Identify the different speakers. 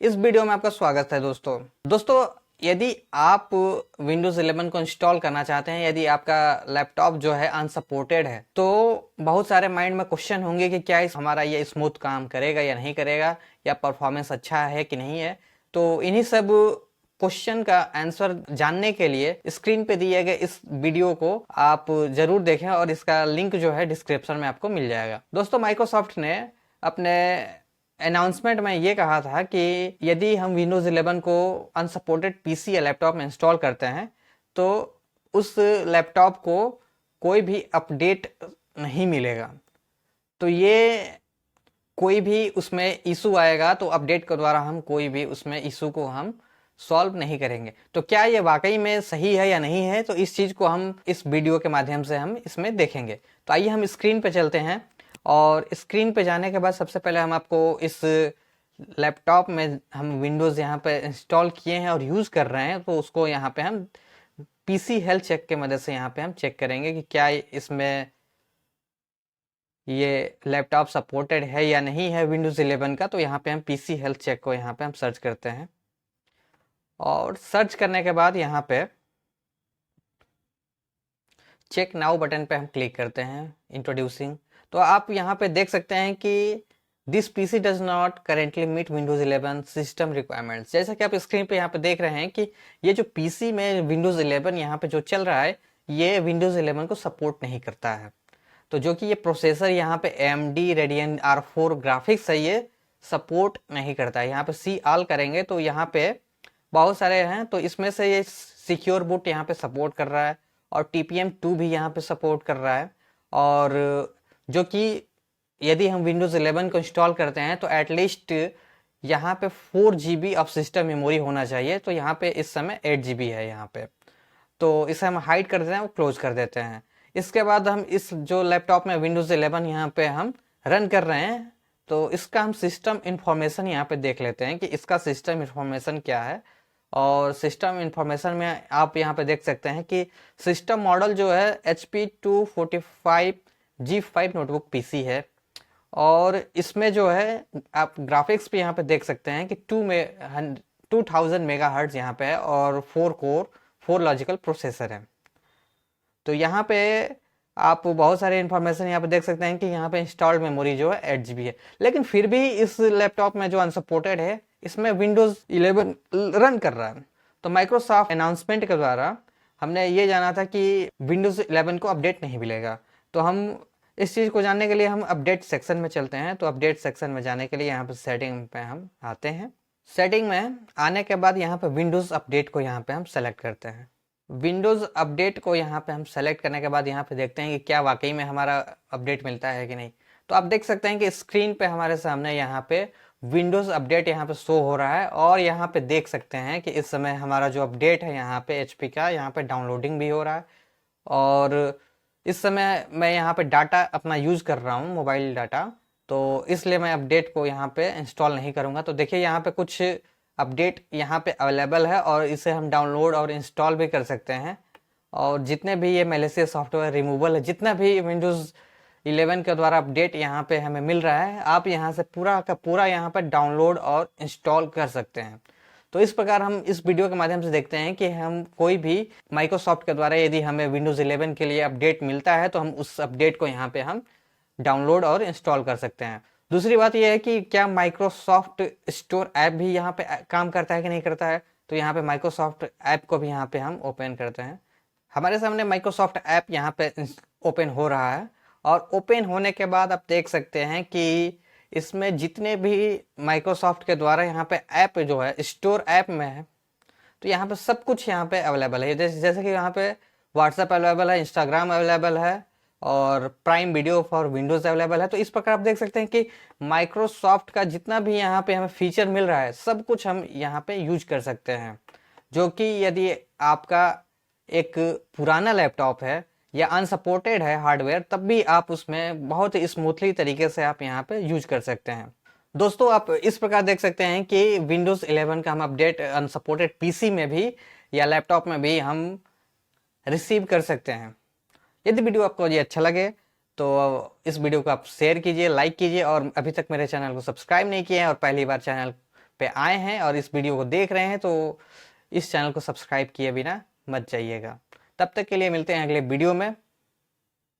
Speaker 1: इस वीडियो में आपका स्वागत है दोस्तों यदि आप Windows 11 को इंस्टॉल करना चाहते हैं, यदि आपका लैपटॉप जो है अनसपोर्टेड है, तो बहुत सारे माइंड में क्वेश्चन होंगे कि क्या हमारा ये स्मूथ काम करेगा या नहीं करेगा, या परफॉर्मेंस अच्छा है कि नहीं है। तो इन्हीं सब क्वेश्चन का आंसर जानने के लिए स्क्रीन पे दिए गए इस वीडियो को आप जरूर देखें और इसका लिंक जो है डिस्क्रिप्शन में आपको मिल जाएगा। दोस्तों, माइक्रोसॉफ्ट ने अपने अनाउंसमेंट में ये कहा था कि यदि हम Windows 11 को अनसपोर्टेड पीसी या लैपटॉप में इंस्टॉल करते हैं तो उस लैपटॉप को कोई भी अपडेट नहीं मिलेगा। तो ये कोई भी उसमें इशू आएगा तो अपडेट के द्वारा हम कोई भी उसमें इशू को हम सॉल्व नहीं करेंगे। तो क्या ये वाकई में सही है या नहीं है, तो इस चीज़ को हम इस वीडियो के माध्यम से हम इसमें देखेंगे। तो आइए हम स्क्रीन पे चलते हैं, और स्क्रीन पे जाने के बाद सबसे पहले हम आपको इस लैपटॉप में हम विंडोज़ यहाँ पे इंस्टॉल किए हैं और यूज़ कर रहे हैं, तो उसको यहाँ पे हम पीसी हेल्थ चेक के मदद से यहाँ पे हम चेक करेंगे कि क्या इसमें ये लैपटॉप सपोर्टेड है या नहीं है Windows 11 का। तो यहाँ पे हम पीसी हेल्थ चेक को यहाँ पे हम सर्च करते हैं, और सर्च करने के बाद यहाँ पे चेक नाउ बटन पे हम क्लिक करते हैं, इंट्रोड्यूसिंग। तो आप यहाँ पे देख सकते हैं कि this PC does not currently meet Windows 11 system requirements. जैसा कि आप स्क्रीन पे यहाँ पे देख रहे हैं कि ये जो पीसी में Windows 11 यहाँ पे जो चल रहा है, ये Windows 11 को सपोर्ट नहीं करता है। तो जो कि ये प्रोसेसर यहाँ पे AMD Radeon R4 ग्राफिक्स है, ये सपोर्ट नहीं करता है। यहाँ पे सी ऑल करेंगे तो यहाँ पे बहुत सारे हैं, तो इसमें से ये सिक्योर बूट यहाँ पे सपोर्ट कर रहा है, और TPM2 भी यहाँ पे सपोर्ट कर रहा है। और जो कि यदि हम Windows 11 को इंस्टॉल करते हैं तो एटलीस्ट यहाँ पे 4 GB ऑफ सिस्टम मेमोरी होना चाहिए। तो यहाँ पे इस समय 8 GB है यहाँ पे, तो इसे हम हाइड कर देते हैं और क्लोज कर देते हैं। इसके बाद हम इस जो लैपटॉप में Windows 11 यहाँ पे हम रन कर रहे हैं, तो इसका हम सिस्टम इंफॉर्मेशन यहाँ पे देख लेते हैं कि इसका सिस्टम इंफॉर्मेशन क्या है। और सिस्टम इंफॉर्मेशन में आप यहाँ पे देख सकते हैं कि सिस्टम मॉडल जो है HP 245 G5 नोटबुक पीसी है, और इसमें जो है आप ग्राफिक्स पे यहाँ पे देख सकते हैं कि 2000 मेगा हर्ट्ज यहाँ पे है, और 4 कोर 4 लॉजिकल प्रोसेसर है। तो यहाँ पे आप बहुत सारे इन्फॉर्मेशन यहाँ पे देख सकते हैं कि यहाँ पे इंस्टॉल्ड मेमोरी जो है 8 GB है। लेकिन फिर भी इस लैपटॉप में जो अनसपोर्टेड है, इसमें Windows 11 रन कर रहा है। तो माइक्रोसॉफ्ट अनाउंसमेंट के द्वारा हमने ये जाना था कि Windows 11 को अपडेट नहीं मिलेगा। तो हम इस चीज़ को जानने के लिए हम अपडेट सेक्शन में चलते हैं। तो अपडेट सेक्शन में जाने के लिए यहाँ पे सेटिंग पे हम आते हैं। सेटिंग में आने के बाद यहाँ पे विंडोज़ अपडेट को यहाँ पे हम सेलेक्ट करते हैं। विंडोज़ अपडेट को यहाँ पे हम सेलेक्ट करने के बाद यहाँ पे देखते हैं कि क्या वाकई में हमारा अपडेट मिलता है कि नहीं। तो आप देख सकते हैं कि स्क्रीन पे हमारे सामने यहाँ पे विंडोज़ अपडेट यहाँ पे शो हो रहा है, और यहाँ पे देख सकते हैं कि इस समय हमारा जो अपडेट है यहाँ पे HP का, यहाँ पे डाउनलोडिंग भी हो रहा है। और इस समय मैं यहाँ पे डाटा अपना यूज़ कर रहा हूँ, मोबाइल डाटा, तो इसलिए मैं अपडेट को यहाँ पे इंस्टॉल नहीं करूँगा। तो देखिए यहाँ पे कुछ अपडेट यहाँ पे अवेलेबल है, और इसे हम डाउनलोड और इंस्टॉल भी कर सकते हैं। और जितने भी ये मैलिशियस सॉफ्टवेयर रिमूवल है, जितना भी Windows 11 के द्वारा अपडेट यहाँ पे हमें मिल रहा है, आप यहाँ से पूरा का पूरा यहाँ पर डाउनलोड और इंस्टॉल कर सकते हैं। तो इस प्रकार हम इस वीडियो के माध्यम से देखते हैं कि हम कोई भी माइक्रोसॉफ्ट के द्वारा यदि हमें Windows 11 के लिए अपडेट मिलता है, तो हम उस अपडेट को यहाँ पे हम डाउनलोड और इंस्टॉल कर सकते हैं। दूसरी बात यह है कि क्या माइक्रोसॉफ्ट स्टोर ऐप भी यहाँ पे काम करता है कि नहीं करता है। तो यहाँ पे माइक्रोसॉफ्ट ऐप को भी यहाँ पे हम ओपन करते हैं। हमारे सामने माइक्रोसॉफ्ट ऐप यहाँ पे ओपन हो रहा है, और ओपन होने के बाद आप देख सकते हैं कि इसमें जितने भी माइक्रोसॉफ्ट के द्वारा यहाँ पे ऐप जो है स्टोर ऐप में है, तो यहाँ पे सब कुछ यहाँ पे अवेलेबल है। जैसे कि यहाँ पे व्हाट्सएप अवेलेबल है, इंस्टाग्राम अवेलेबल है, और prime video for Windows available है। तो इस प्रकार आप देख सकते हैं कि माइक्रोसॉफ्ट का जितना भी यहाँ पे हमें फीचर मिल रहा है, सब कुछ हम यहाँ पे यूज कर सकते हैं। जो कि यदि आपका एक पुराना लैपटॉप है या अनसपोर्टेड है हार्डवेयर, तब भी आप उसमें बहुत स्मूथली तरीके से आप यहाँ पे यूज कर सकते हैं। दोस्तों, आप इस प्रकार देख सकते हैं कि Windows 11 का हम अपडेट अनसपोर्टेड पीसी में भी या लैपटॉप में भी हम रिसीव कर सकते हैं। यदि वीडियो आपको ये अच्छा लगे तो इस वीडियो को आप शेयर कीजिए, लाइक कीजिए, और अभी तक मेरे चैनल को सब्सक्राइब नहीं किए हैं और पहली बार चैनल पे आए हैं और इस वीडियो को देख रहे हैं तो इस चैनल को सब्सक्राइब किए बिना मत जाइएगा। तब तक के लिए मिलते हैं अगले वीडियो में।